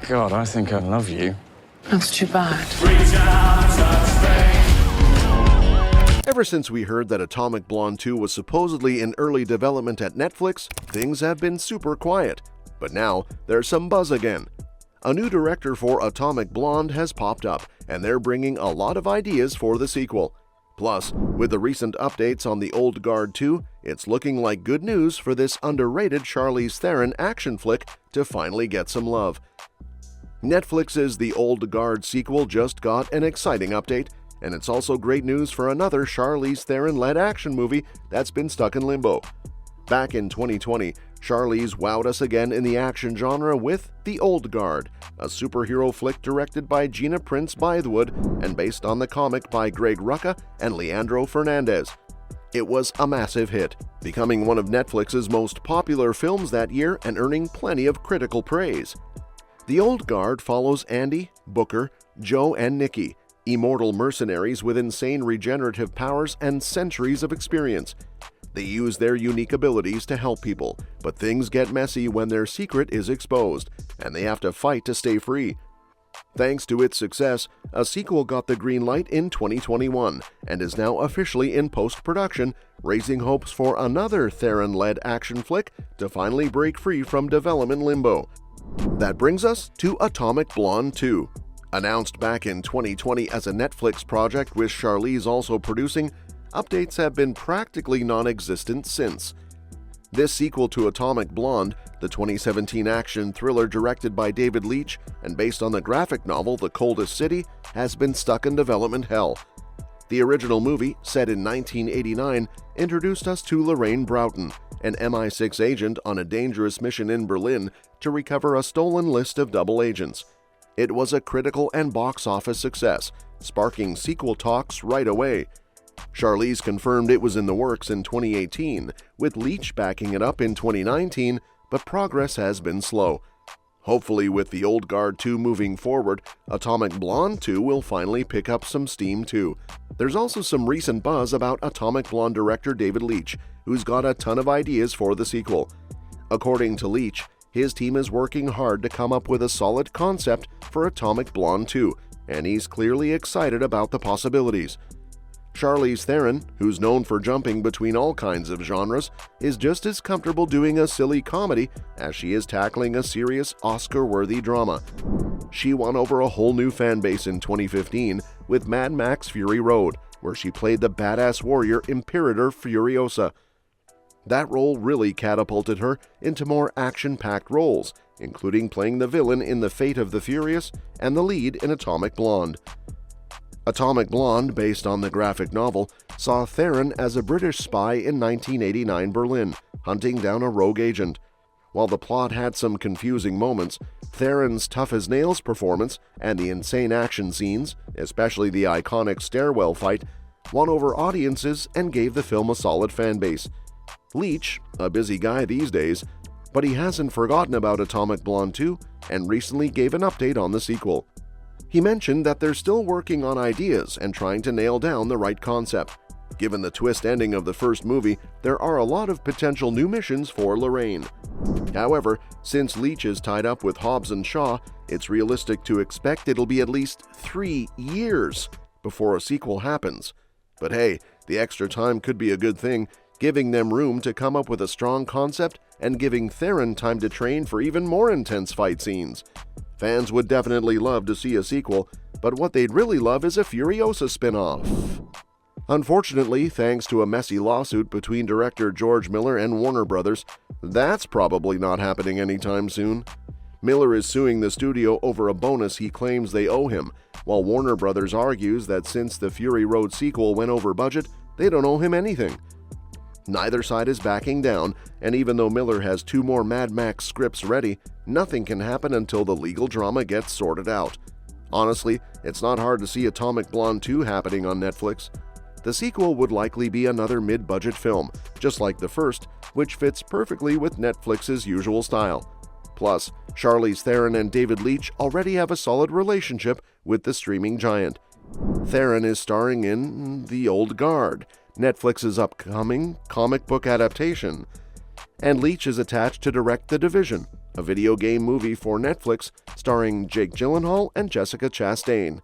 God, I think I love you. That's too bad. Ever since we heard that Atomic Blonde 2 was supposedly in early development at Netflix, things have been super quiet. But now, there's some buzz again. A new director for Atomic Blonde has popped up, and they're bringing a lot of ideas for the sequel. Plus, with the recent updates on The Old Guard 2, it's looking like good news for this underrated Charlize Theron action flick to finally get some love. Netflix's The Old Guard sequel just got an exciting update, and it's also great news for another Charlize Theron-led action movie that's been stuck in limbo. Back in 2020, Charlize wowed us again in the action genre with The Old Guard, a superhero flick directed by Gina Prince Bythewood and based on the comic by Greg Rucka and Leandro Fernandez. It was a massive hit, becoming one of Netflix's most popular films that year and earning plenty of critical praise. The Old Guard follows Andy, Booker, Joe, and Nikki, immortal mercenaries with insane regenerative powers and centuries of experience. They use their unique abilities to help people, but things get messy when their secret is exposed, and they have to fight to stay free. Thanks to its success, a sequel got the green light in 2021 and is now officially in post-production, raising hopes for another Theron-led action flick to finally break free from development limbo. That brings us to Atomic Blonde 2. Announced back in 2020 as a Netflix project with Charlize also producing, updates have been practically non-existent since. This sequel to Atomic Blonde, the 2017 action thriller directed by David Leitch and based on the graphic novel The Coldest City, has been stuck in development hell. The original movie, set in 1989, introduced us to Lorraine Broughton, an MI6 agent on a dangerous mission in Berlin to recover a stolen list of double agents. It was a critical and box office success, sparking sequel talks right away. Charlize confirmed it was in the works in 2018, with Leitch backing it up in 2019, but progress has been slow. Hopefully, with The Old Guard 2 moving forward, Atomic Blonde 2 will finally pick up some steam too. There's also some recent buzz about Atomic Blonde director David Leitch, who's got a ton of ideas for the sequel. According to Leitch, his team is working hard to come up with a solid concept for Atomic Blonde 2, and he's clearly excited about the possibilities. Charlize Theron, who's known for jumping between all kinds of genres, is just as comfortable doing a silly comedy as she is tackling a serious Oscar-worthy drama. She won over a whole new fan base in 2015 with Mad Max Fury Road, where she played the badass warrior Imperator Furiosa. That role really catapulted her into more action-packed roles, including playing the villain in The Fate of the Furious and the lead in Atomic Blonde. Atomic Blonde, based on the graphic novel, saw Theron as a British spy in 1989 Berlin, hunting down a rogue agent. While the plot had some confusing moments, Theron's tough-as-nails performance and the insane action scenes, especially the iconic stairwell fight, won over audiences and gave the film a solid fan base. Leitch, a busy guy these days, but he hasn't forgotten about Atomic Blonde 2 and recently gave an update on the sequel. He mentioned that they're still working on ideas and trying to nail down the right concept. Given the twist ending of the first movie, there are a lot of potential new missions for Lorraine. However, since Leitch is tied up with Hobbs and Shaw, it's realistic to expect it'll be at least 3 years before a sequel happens. But hey, the extra time could be a good thing, giving them room to come up with a strong concept and giving Theron time to train for even more intense fight scenes. Fans would definitely love to see a sequel, but what they'd really love is a Furiosa spin-off. Unfortunately, thanks to a messy lawsuit between director George Miller and Warner Brothers, that's probably not happening anytime soon. Miller is suing the studio over a bonus he claims they owe him, while Warner Brothers argues that since the Fury Road sequel went over budget, they don't owe him anything. Neither side is backing down, and even though Miller has 2 more Mad Max scripts ready, nothing can happen until the legal drama gets sorted out. Honestly, it's not hard to see Atomic Blonde 2 happening on Netflix. The sequel would likely be another mid-budget film, just like the first, which fits perfectly with Netflix's usual style. Plus, Charlize Theron and David Leitch already have a solid relationship with the streaming giant. Theron is starring in The Old Guard, Netflix's upcoming comic book adaptation, and Leitch is attached to direct The Division, a video game movie for Netflix starring Jake Gyllenhaal and Jessica Chastain.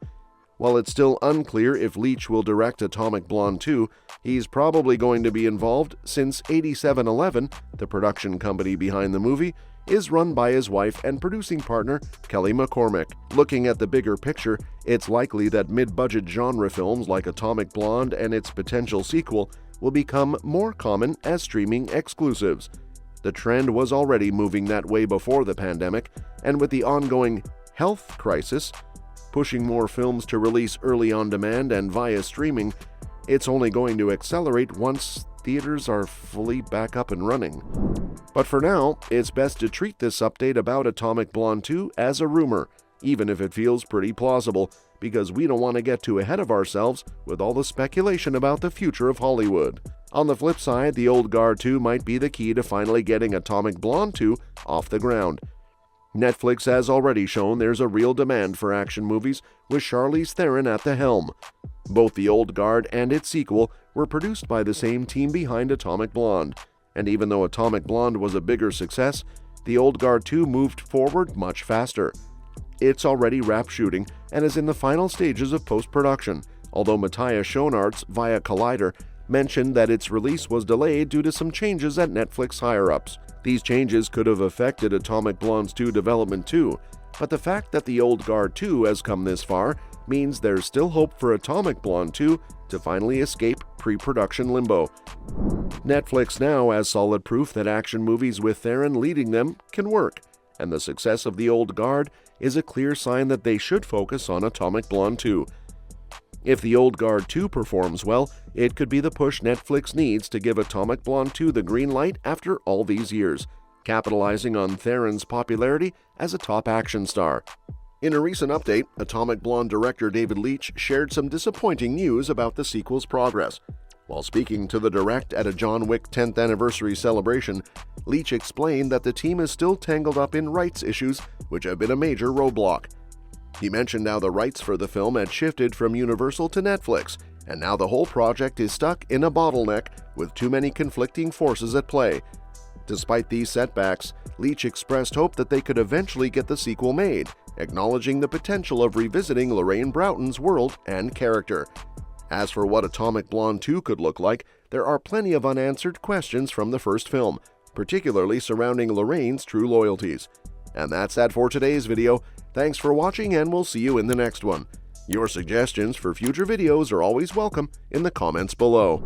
While it's still unclear if Leitch will direct Atomic Blonde 2, he's probably going to be involved since 8711, the production company behind the movie, is run by his wife and producing partner Kelly McCormick. Looking at the bigger picture, it's likely that mid-budget genre films like Atomic Blonde and its potential sequel will become more common as streaming exclusives. The trend was already moving that way before the pandemic, and with the ongoing health crisis pushing more films to release early on demand and via streaming, it's only going to accelerate once theaters are fully back up and running. But for now, it's best to treat this update about Atomic Blonde 2 as a rumor, even if it feels pretty plausible, because we don't want to get too ahead of ourselves with all the speculation about the future of Hollywood. On the flip side, The Old Guard 2 might be the key to finally getting Atomic Blonde 2 off the ground. Netflix has already shown there's a real demand for action movies with Charlize Theron at the helm. Both The Old Guard and its sequel were produced by the same team behind Atomic Blonde, and even though Atomic Blonde was a bigger success, The Old Guard 2 moved forward much faster. It's already wrapped shooting and is in the final stages of post-production, although Matthias Schoenaerts via Collider mentioned that its release was delayed due to some changes at Netflix higher-ups. These changes could have affected Atomic Blonde 2 development too, but the fact that The Old Guard 2 has come this far means there's still hope for Atomic Blonde 2 to finally escape pre-production limbo. Netflix now has solid proof that action movies with Theron leading them can work, and the success of The Old Guard is a clear sign that they should focus on Atomic Blonde 2. If The Old Guard 2 performs well, it could be the push Netflix needs to give Atomic Blonde 2 the green light after all these years, capitalizing on Theron's popularity as a top action star. In a recent update, Atomic Blonde director David Leitch shared some disappointing news about the sequel's progress. While speaking to The Direct at a John Wick 10th anniversary celebration, Leitch explained that the team is still tangled up in rights issues, which have been a major roadblock. He mentioned how the rights for the film had shifted from Universal to Netflix, and now the whole project is stuck in a bottleneck with too many conflicting forces at play. Despite these setbacks, Leitch expressed hope that they could eventually get the sequel made, acknowledging the potential of revisiting Lorraine Broughton's world and character. As for what Atomic Blonde 2 could look like, there are plenty of unanswered questions from the first film, particularly surrounding Lorraine's true loyalties. And that's that for today's video. Thanks for watching, and we'll see you in the next one. Your suggestions for future videos are always welcome in the comments below.